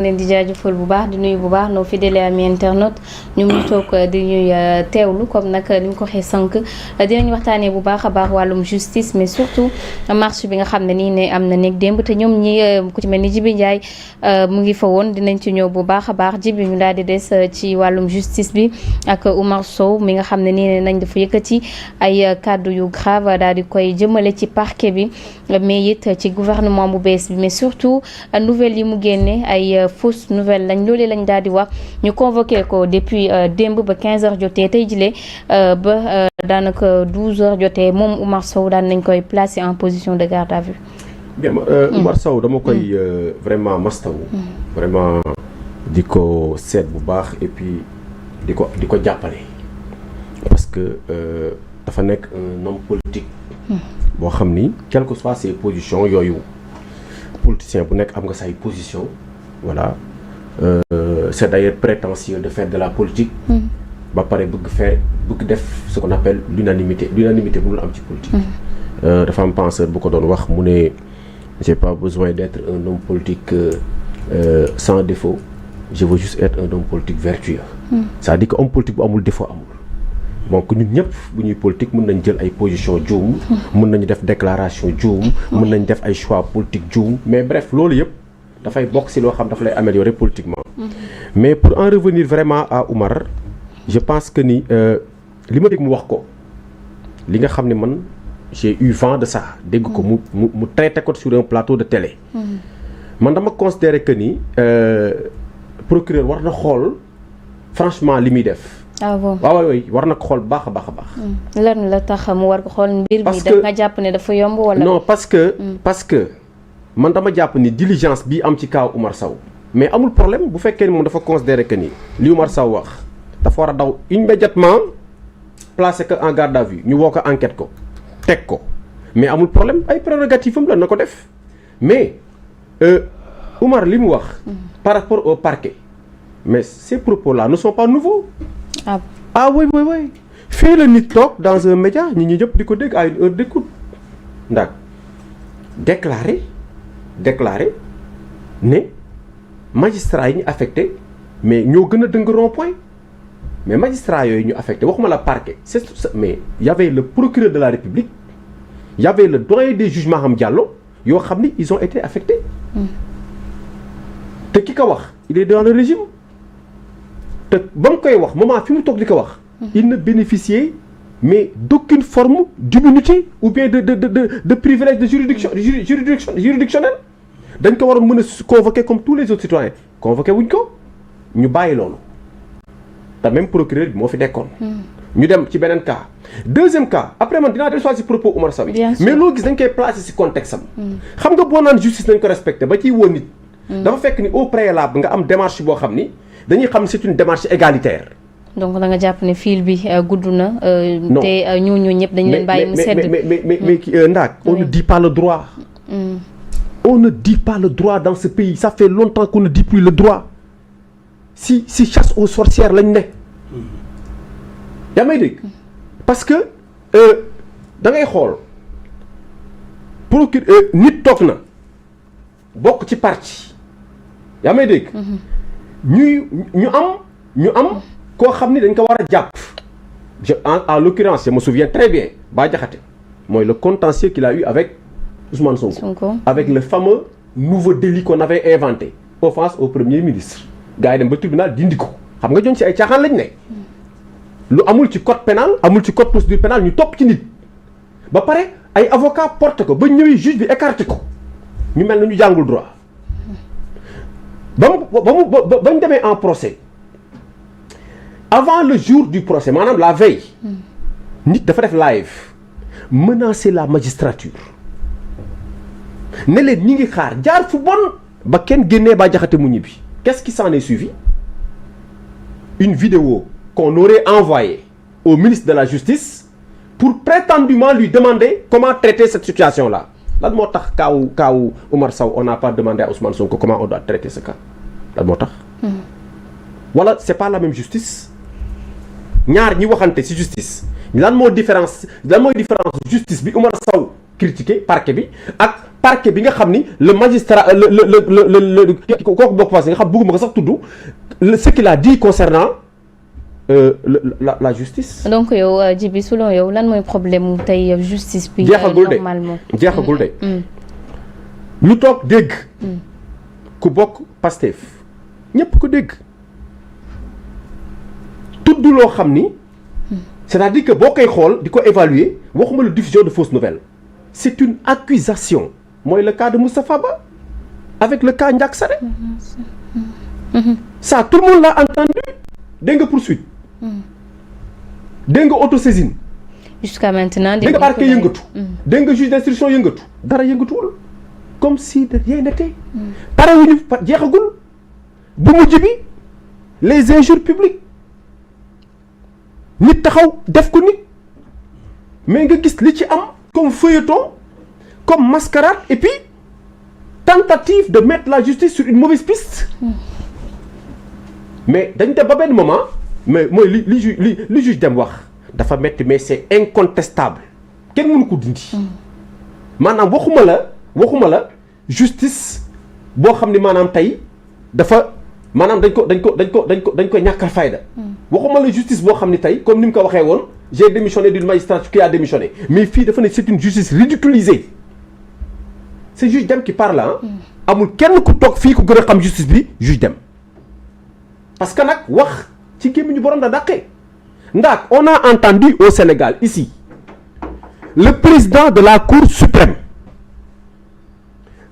leen di jaajëfal bu baax di nuyu bu baax nos fidèles amis internautes ñu ngi toog di ñuy teewlu comme nag ni ñu ko waxee sànq dinañ waxtaanee bu baax a baax wàllum justice mais surtout marche bi nga xam ne nii ne am na nekk démb te ñoom ñi ku ci mel ni Djibi Ndiaye mu ngi fa woon dinañ ci ñëw bu baax a baax Djibi ñu daal di des ci wàllum justice bi ak Oumar Sow mi nga xam ne nii ne nañ dafa yëkkati ay kàddu yu grave daal di koy jëmale ci parquet bi mais it ci gouvernement bu bees bi mais surtout nouvelle yi mu génne ay fausse nouvelle lañ loolee lañ daal di wax ñu convoqué ko depuis démb ba 15h jotee tey jile ba daanaka 12h jotee moom Oumar Sow daan nañ koy placer en position de garde à vue. bien Oumar Sow dama koy vraiment mastawu. vraiment di ko seet bu baax et puis di ko jàppale. parce que dafa nekk un homme politique. boo xam ni quelles que soient ses positions yooyu politicien bu nekk am nga say position. voilà c'est d'ailleurs prétentieux de faire de la politique. ba pare bëgg def ce qu'on appelle l'unanimité mënul am ci politique. dafa am penseur bu ko doon wax mu ne j'ai pas besoin d'être un homme politique sans défaut je veux juste être un homme politique vertueux. c'est-à-dire que homme politique bu amul défaut amul. donc ñun ñëpp bu ñuy politique mën nañ jël ay position juum. mën nañu def déclaration juum. mën nañ def ay choix politique juum mais bref loolu yëpp. dafay bokk ci loo xam dafa lay améliorer politiquement. mais pour en revenir vraiment à Oumar je pense que ni li ma dégg mu wax ko li nga xam ne man j'ai eu vent de ça dégg ko mu traité ko sur un plateau de télé. man dama considérer que ni procureur war na xool franchement li muy def. ah bon waaw war na ko xool baax a baax a baax. lan la tax mu war ko xool mbir mi da nga jàpp ne dafa yomb wala. non parce que. man dama jàpp ni diligence bi am ci kaw Oumar Sow mais amul problème bu fekkee ni moom dafa considérer que ni li Oumar Sow wax dafa war a daw immédiatement placer ko en garde à vue ñu woo ko enquête ko teg ko mais amul problème ay prérogatives am la na ko def mais Oumar li mu wax par rapport au parquet mais ces propos là ne sont pas nouveaux. ah oui fii la nit toog dans un média ñi ñëpp di ko dégg à une heure d'écoute ndax déclaré ne magistrats yi ñu affecté mais ñoo gën a dëng rond-point mais magistrats yooyu ñu affecté waxuma la parquet mais y avait le procureur de la République y avait le doyen des juges Maham Diallo yoo xam ni ils ont été affectés te ki ko wax il est dans le régime te ba mu koy wax moment fi mu toog di ko wax il ne bénéficiait mais d'aucune forme d'immunité ou bien de privilège de juridictionnel dañ ko waroon mën a convoquer comme tous les autres citoyens convoqué wuñ ko ñu bàyyi loolu te même procureur bi moo fi nekkoon. ñu dem ci beneen cas. deuxième cas après man dinaa dellu si propos Oumar Sow mais loo gis dañ koy placer si contexte am. xam nga boo naan justice nañ ko respecté ba ciy woo nit. dafa fekk ni au préalable nga am démarche boo xam ni dañuy xam ni c'est une démarche égalitaire. donc da nga jàpp ne fil bi gudd na. te ñooñu ñëpp dañu leen bàyyi mu sedd. mais Ndack on ne dit pas le droit. on ne dit pas le droit dans ce pays ça fait longtemps qu'on ne dit plus le droit si chasse aux sorcières lañ ne. yaa may dégg parce que da ngay xool procureur nit toog na bokk ci parti yaa may dégg. ñu am. koo xam ni dañ ko war a jàpp en l'occurrence je me souviens très bien Bah Diakhaté mooy le contentieux qu'il a eu avec Ousmane Sonko avec le fameux nouveau délit qu'on avait inventé offense au premier ministre gars yi dem ba tribunal dindi ko xam nga ñoon ci ay caaxaan lañ ne lu amul ci code pénal amul ci code procédure pénale ñu topp ci nit ba pare ay avocat porté ko ba ñëwee juge bi écarté ko ñu mel na ñu jàngul droit bañ demee en procès avant le jour du procès maanaam la veille nit dafa def live menacer la magistrature ne leen ñi ngi xaar jaar fu bon ba kenn génnee Bah Diakhaté mu ñibbi qu'est-ce qui s'en est suivi une vidéo qu'on aurait envoyée au ministre de la justice pour prétendument lui demander comment traiter cette situation là lan moo tax kaawu Oumar Sow on n'a pas demandé à Ousmane Sonko comment on doit traiter ce cas lan moo tax wala c'est pas la même justice ñaar ñi waxante ci justice lan mooy différence justice bi Oumar Sow critiqué parquet bi ak parquet bi nga xam ni le magistrat kooku bokk passé nga xam bëgguma ko sax tudd ce qu'il a dit concernant la justice. donc yow Djiby selon yow lan mooy problème tey justice bi. normalement jeexagul de lu toog dégg. ku bokk Pastef ñëpp ko dégg tudd loo xam ni. c'est-à-dire que boo koy xool di ko évaluer waxuma la diffusion de fausses nouvelles c'est une accusation mooy le cas de Moustapha Ba avec le cas Ndiak Saré. Ça tout le monde l'a entendu. Dégg nga poursuite. Dégg nga autosaisine. Jusqu'à maintenant dégg nga parquet yëngatu. Dégg nga juge d'instruction yëngatu. Dara yëngatuwul. Comme si de rien n'était. Pare wuñu jeexagul. Bu mujj bi les injures publiques. Nit taxaw def ko nit. Mais nga gis li ci am comme feuilleton, comme mascarade et puis tentative de mettre la justice sur une mauvaise piste. Mais dañu dem ba benn moment mais mooy li juge dem wax dafa metti mais c'est incontestable kenn mënu ko dindi. maanaam waxuma la justice boo xam ni maanaam tey dafa maanaam dañ ko ñàkkal fayda. waxuma la justice boo xam ni tey comme ni mu ko waxee woon j'ai démissionné d'une magistrature qui a démissionné mais fii dafa ne c'est une justice ridiculisée. C'est juge Dème qui parle ah. amul kenn ku toog fii ku gën a xam justice bi juge Dème parce que nag wax ci gémmiñu borom da dàqee ndax on a entendu au Sénégal ici le président de la Cour suprême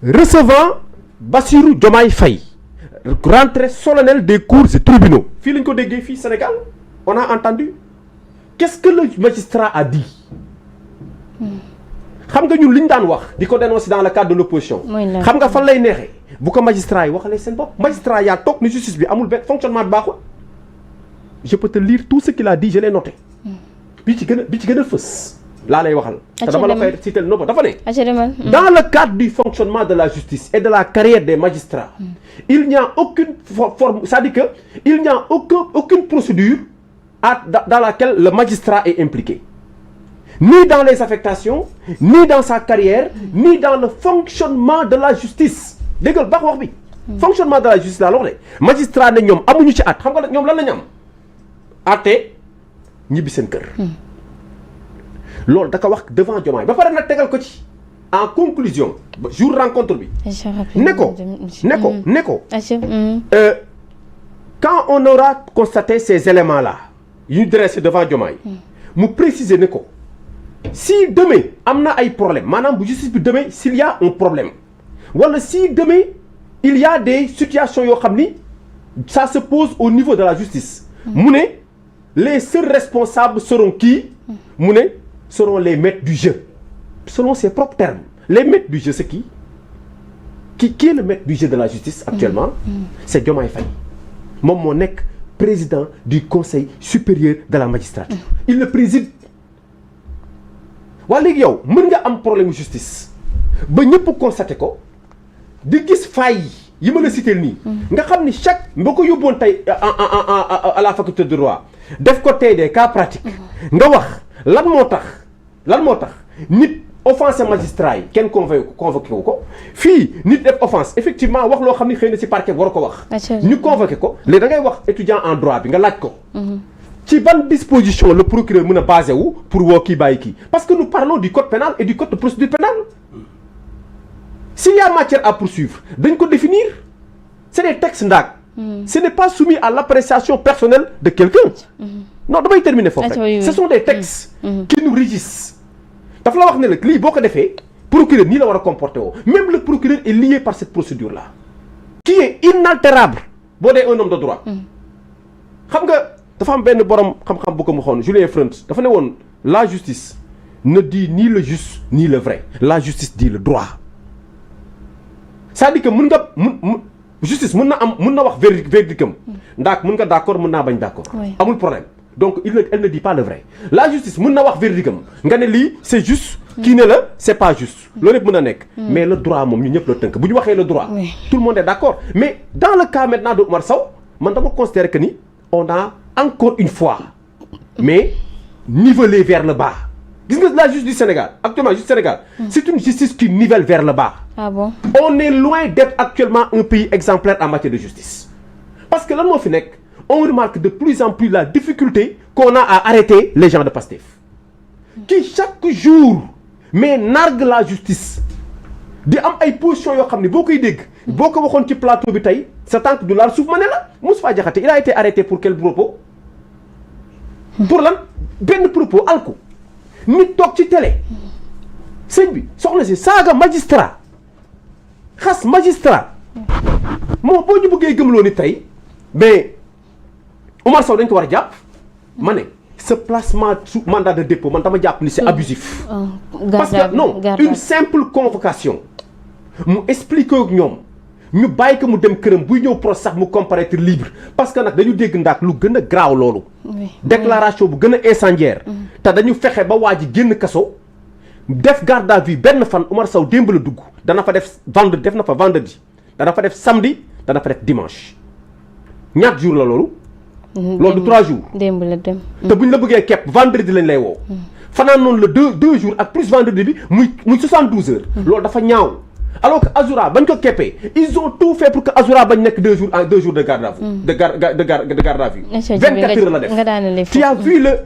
recevant Bassirou Diomaye Faye rentrée solennelle des cours et tribunaux fii lañ ko déggee fii Sénégal on a entendu qu'est-ce que le magistrat a dit. xam nga ñun li ñu daan wax di ko dénoncer dans le cadre de l'opposition xam nga fan lay neexee bu ko magistrat yi waxalee seen bopp magistrat yaa toog ni justice bi amul benn fonctionnement bi baaxul je peux te lire tout ce qu'il a dit je l'ai noté bi ci gën a fës laa lay waxal te dama la koy citer no dafa ne dans le cadre du fonctionnement de la justice et de la carrière des magistrats il n'y a aucune forme c'est-à-dire que il n'y a aucune procédure dans laquelle le magistrat est impliqué ni dans les affectations, ni dans sa carrière, ni dans le fonctionnement de la justice. déggal baax wax bi. fonctionnement de la justice laa la wax de magistrat ne ñoom amuñu ci at xam nga ñoom lan la ñu am àtte ñibbi seen kër. loolu da ko wax devant Diomaye ba pare nag tegal ko ci en conclusion jour rencontre bi. ne ko. quand on aura constaté ces éléments là yu ñu dressé devant Diomaye mu préciser ne ko. Si demain am na ay problème maanaam bu justice bi demain s'il y a un problème wala si demain il y a des situations yoo xam ni ça se pose au niveau de la justice mu ne les seuls responsables seront qui mu ne seront les maîtres du jeu selon ses propres termes les maîtres du jeu c'est qui est le maître du jeu de la justice actuellement c'est Diomaye Faye moom moo nekk président du conseil supérieur de la magistrature il le préside. waa léegi yow mën nga am problème justice ba ñëpp constaté ko di gis failles yi ma la cité nii. nga xam ni chaque ba ko yóbboon tey à la faculté de droit def ko tey des cas pratiques. nga wax lan moo tax nit offensé magistrat yi kenn convoqué wu ko fii nit def offense effectivement wax loo xam ni xëy na ci parquet war a ko wax. ñu convoqué ko léegi da ngay wax étudiant en droit bi nga laaj ko. ci ban disposition le procureur mën a basé wu pour woo kii bàyyi kii parce que nous parlons du code pénal et du code de procédure pénale s'il y a matière à poursuivre dañ ko définir c'est des textes ndaag ce n'est pas soumis à l'appréciation personnelle de quelqu'un non damay terminer foofu rek ce sont des textes qui nous régissent dafa la wax ne la lii boo ko defee procureur nii la war a comporter woo même le procureur est lié par cette procédure là qui est inaltérable boo dee un homme de droit xam nga dafa am benn borom xam-xam bu ko mu xoon Julien Freund dafa ne woon la justice ne dit ni le juste ni le vrai la justice dit le droit c'est-à-dire que justice mën na wax verdictam ndax mën nga d'accord mën naa bañ d'accord amul problème donc elle ne dit pas le vrai la justice mën na wax verdictam nga ne lii c'est juste kii ne la c'est pas juste loolu yëpp mën na nekk mais le droit moom ñu ñëpp la tënk bu ñu waxee le droit tout le monde est d'accord mais dans le cas maintenant de Oumar Sow man dama considérer que ni on a encore une fois mais nivelé vers le bas gis nga la justice du Sénégal actuellement justice du Sénégal c'est une justice qui nivelle vers le bas. Ah bon? On est loin d'être actuellement un pays exemplaire en matière de justice parce que lan moo fi nekk on remarque de plus en plus la difficulté qu'on a à arrêter les gens de Pastef qui chaque jour mais nargue la justice di am ay positions yoo xam ne boo koy dégg boo ko waxoon ci plateau bi tey sa tànk du laal suuf ma ne la Moustapha Diakhaté il a été arrêté pour quel propos pour lan benn propos alku nit toog ci télé sëñ bi soxna si saaga magistrat xas magistrat moo boo ñu bëggee gëmloo ni tey mais Oumar Sow dañ ko war a jàpp ma ne ce placement sous mandat de dépôt man dama jàpp ni c'est abusif parce que non une simple convocation mu expliquer ak ñoom ñu bàyyi ko mu dem këram buy ñëw procès sax mu comparaître libre parce que nag dañu dégg ndax lu gën a graaw loolu déclaration bu gën a incendiaire te dañu fexe ba waa ji génn kaso def garde à vue benn fan Oumar Sow démb la dugg dana fa def vendredi def na fa vendredi dana fa def samedi dana fa def dimanche ñaata jours la loolu loolu du 3 jours démb la dem te bu ñu la bëggee kepp vendredi lañ lay woo fanaan noonu la deux jours ak plus vendredi bi muy 72 heures loolu dafa ñaaw alors que Azoura bañ ko keppee ils ont tout fait pour que Azoura bañ nekk 2 jours de garde à vue de garde à vue 24 heures la def tu as vu les